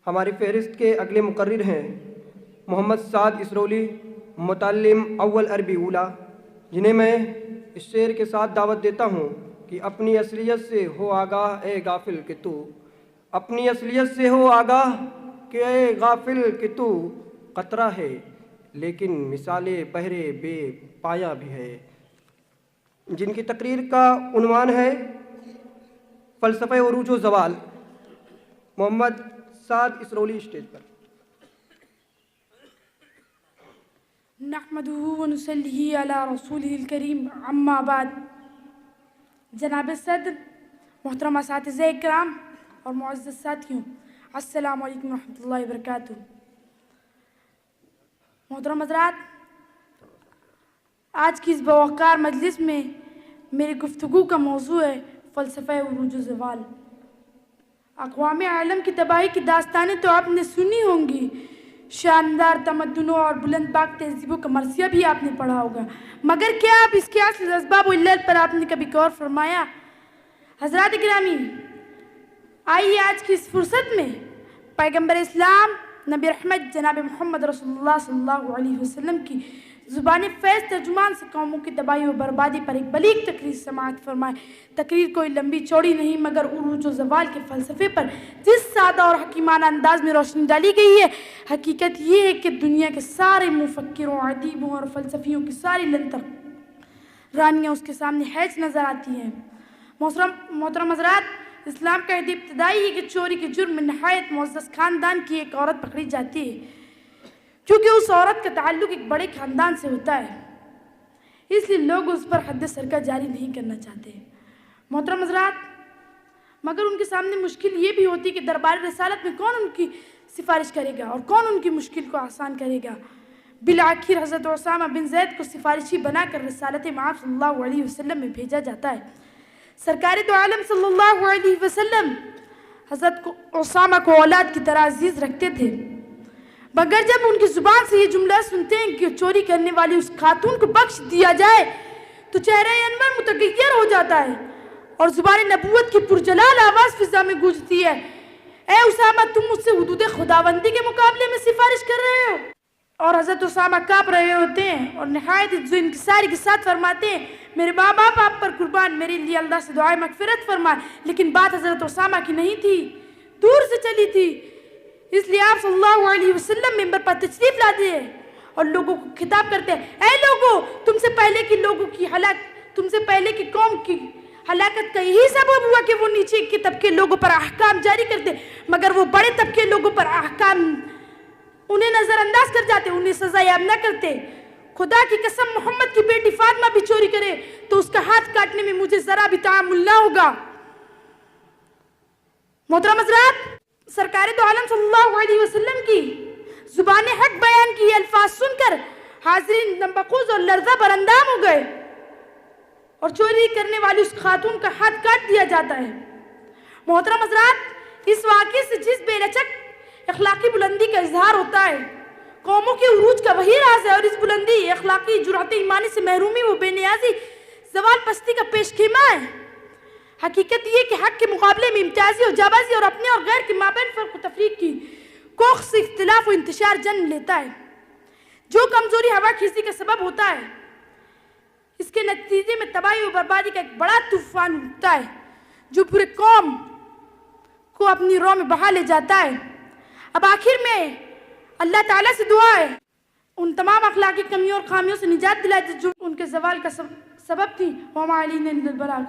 ہماری فہرست کے اگلے مقرر ہیں محمد سعد اسرولی، متعلم اول عربی اولی، جنہیں میں اس شعر کے ساتھ دعوت دیتا ہوں کہ اپنی اصلیت سے ہو آگاہ اے غافل کہ تو، اپنی اصلیت سے ہو آگاہ کہ اے غافل کہ تو قطرہ ہے لیکن مثال بحر بے پایا بھی ہے، جن کی تقریر کا عنوان ہے فلسفہ عروج و زوال۔ محمد سعد اسرولی اسٹیج پر۔ نحمده ونصلی علی رسولہ الکریم، اما بعد۔ جناب صدر، محترم اساتذہ کرام اور معزز ساتھیوں، السلام علیکم ورحمۃ اللہ وبرکاتہ۔ محترم حضرات، آج کی اس باوقار مجلس میں میری گفتگو کا موضوع ہے فلسفہ عروج و زوال۔ اقوام عالم کی تباہی کی داستانیں تو آپ نے سنی ہوں گی، شاندار تمدنوں اور بلند باغ تہذیبوں کا مرثیہ بھی آپ نے پڑھا ہوگا، مگر کیا آپ اس کے اصل اسباب و علت پر آپ نے کبھی غور فرمایا؟ حضرات گرامی، آئیے آج کی اس فرصت میں پیغمبر اسلام نبی رحمت جناب محمد رسول اللہ صلی اللہ علیہ وسلم کی زبان فیض ترجمان سے قوموں کی تباہی و بربادی پر ایک بلیغ تقریر سماعت فرمائے۔ تقریر کوئی لمبی چوڑی نہیں مگر عروج و زوال کے فلسفے پر جس سادہ اور حکیمانہ انداز میں روشنی ڈالی گئی ہے، حقیقت یہ ہے کہ دنیا کے سارے مفکروں، ادیبوں اور فلسفیوں کی ساری لنتر رانیاں اس کے سامنے ہیچ نظر آتی ہیں۔ محترم حضرات، اسلام کا عہد ابتدائی ہے کہ چوری کے جرم میں نہایت معزز خاندان کی ایک عورت پکڑی جاتی ہے، کیونکہ اس عورت کا تعلق ایک بڑے خاندان سے ہوتا ہے، اس لیے لوگ اس پر حد سرقہ جاری نہیں کرنا چاہتے۔ محترم حضرات، مگر ان کے سامنے مشکل یہ بھی ہوتی کہ دربار رسالت میں کون ان کی سفارش کرے گا اور کون ان کی مشکل کو آسان کرے گا۔ بالآخر حضرت اسامہ بن زید کو سفارشی بنا کر رسالت مآب صلی اللہ علیہ وسلم میں بھیجا جاتا ہے۔ سرکار دو عالم صلی اللہ علیہ وسلم حضرت اسامہ کو اولاد کی طرح عزیز رکھتے تھے، مگر جب ان کی زبان سے یہ جملہ سنتے ہیں کہ چوری کرنے والی اس خاتون کو بخش دیا جائے تو چہرہ انور متغیر ہو جاتا ہے اور زبان نبوت کی پرجلال آواز فضا میں گونجتی ہے، اے اسامہ، تم مجھ سے حدود خداوندی کے مقابلے میں سفارش کر رہے ہو؟ اور حضرت اسامہ کانپ رہے ہوتے ہیں اور نہایت عجز و انکساری کے ساتھ فرماتے ہیں، میرے ماں باپ آپ پر قربان، میرے لیے اللہ سے دعائے مغفرت فرمائے۔ لیکن بات حضرت اسامہ کی نہیں تھی، دور سے چلی تھی، اس لیے آپ صلی اللہ علیہ وسلم ممبر پر تشریف لاتے ہیں اور لوگوں کو خطاب کرتے ہیں، اے لوگوں، تم سے پہلے کی قوم کی ہلاکت کا یہی سبب ہوا کہ وہ نیچے کے طبقے لوگوں پر احکام جاری کرتے، مگر وہ بڑے طبقے لوگوں پر احکام انہیں نظر انداز کر جاتے، انہیں سزا یاب نہ کرتے۔ خدا کی قسم، محمد کی بیٹی فاطمہ بھی چوری کرے تو اس کا ہاتھ کاٹنے میں مجھے ذرا بھی تعامل نہ ہوگا۔ محترم حضرات، سرکار دو عالم صلی اللہ علیہ وسلم کی زبان حق بیان کی یہ الفاظ سن کر حاضرین نمبخوض اور لرزہ براندام ہو گئے اور چوری کرنے والی اس خاتون کا ہاتھ کاٹ دیا جاتا ہے۔ محترم حضرات، اس واقعے سے جس بے لچک اخلاقی بلندی کا اظہار ہوتا ہے، قوموں کے عروج کا وہی راز ہے، اور اس بلندی، اخلاقی جرأت ایمانی سے محرومی و بے نیازی زوال پستی کا پیش خیمہ ہے۔ حقیقت یہ کہ حق کے مقابلے میں امتیازی اور جابازی اور اپنے اور غیر کے مابین فرق و تفریق کی کوکھ سے اختلاف و انتشار جنم لیتا ہے، جو کمزوری ہوا کھیسی کا سبب ہوتا ہے۔ اس کے نتیجے میں تباہی و بربادی کا ایک بڑا طوفان اٹھتا ہے جو پورے قوم کو اپنی رو میں بہا لے جاتا ہے۔ اب آخر میں اللہ تعالیٰ سے دعا ہے ان تمام اخلاقی کمیوں اور خامیوں سے نجات دلائے جو ان کے زوال کا سبب تھی۔ وما علینا الا البلاغ۔